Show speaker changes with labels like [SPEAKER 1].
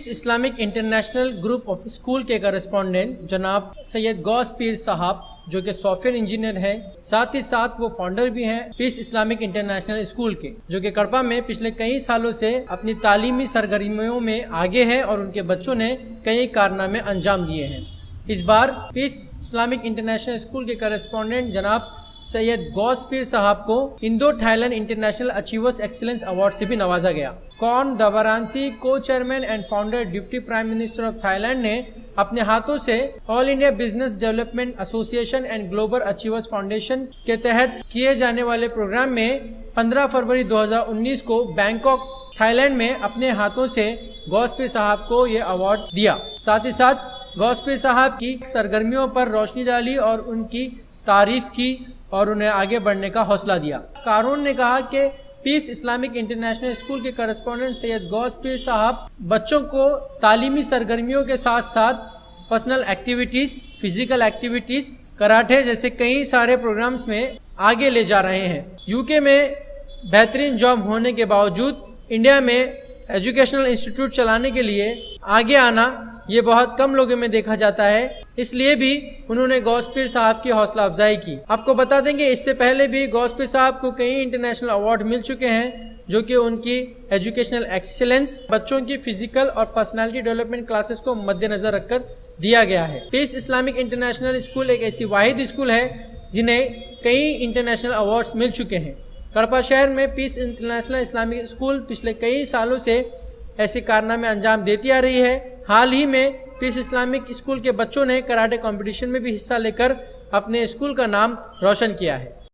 [SPEAKER 1] Piece Islamic international group of school के correspondent जनाब सैयद गौस पीर साहब, जो कि सॉफ्टवेयर इंजीनियर हैं, साथ ही साथ वो फाउंडर भी हैं पीस इस्लामिक इंटरनेशनल स्कूल के, जो कि कड़पा में पिछले कई सालों से अपनी तालीमी सरगर्मियों में आगे हैं और उनके बच्चों ने कई कारनामे अंजाम दिए हैं। इस बार पीस इस्लामिक इंटरनेशनल स्कूल के करेस्पॉन्डेंट जनाब सैयद गौस पीर साहब को Indo Thailand international achievers excellence award से भी नवाजा गया। कॉन दवारांसी, को chairman and founder deputy prime minister of Thailand ने अपने हाथों से all India business development association and global achievers foundation के तहत किए जाने वाले प्रोग्राम में 15 फरवरी 2019 को बैंकॉक थाईलैंड में अपने हाथों से गौस पीर साहब को ये अवार्ड दिया। साथ ही साथ गौस पीर साहब की सरगर्मियों पर रोशनी डाली और उनकी तारीफ की और उन्हें आगे बढ़ने का हौसला दिया। कारून ने कहा कि पीस इस्लामिक इंटरनेशनल स्कूल के करेस्पॉन्डेंट सैयद गौस पीर साहब बच्चों को तालीमी सरगर्मियों के साथ साथ personal activities, physical activities, karate जैसे कई सारे प्रोग्राम्स में आगे ले जा रहे हैं। यूके में बेहतरीन जॉब होने के बावजूद इंडिया में एजुकेशनल इंस्टीट्यूट चलाने के लिए आगे आना ये बहुत कम लोगों में देखा जाता है, इसलिए भी उन्होंने गौस पीर साहब की हौसला अफजाई की। आपको बता देंगे इससे पहले भी गौस पीर साहब को कई इंटरनेशनल अवार्ड मिल चुके हैं, जो कि उनकी एजुकेशनल एक्सीलेंस, बच्चों की फिजिकल और पर्सनालिटी डेवलपमेंट क्लासेस को मद्देनजर रखकर दिया गया है। पीस इस्लामिक इंटरनेशनल स्कूल एक ऐसी वाहिद स्कूल है जिन्हें कई इंटरनेशनल अवार्ड्स मिल चुके हैं। कड़पा शहर में पीस इंटरनेशनल इस्लामिक स्कूल पिछले कई सालों से ऐसे कारनामे अंजाम देती आ रही है। हाल ही में पीस इस्लामिक स्कूल के बच्चों ने कराटे कंपटीशन में भी हिस्सा लेकर अपने स्कूल का नाम रोशन किया है।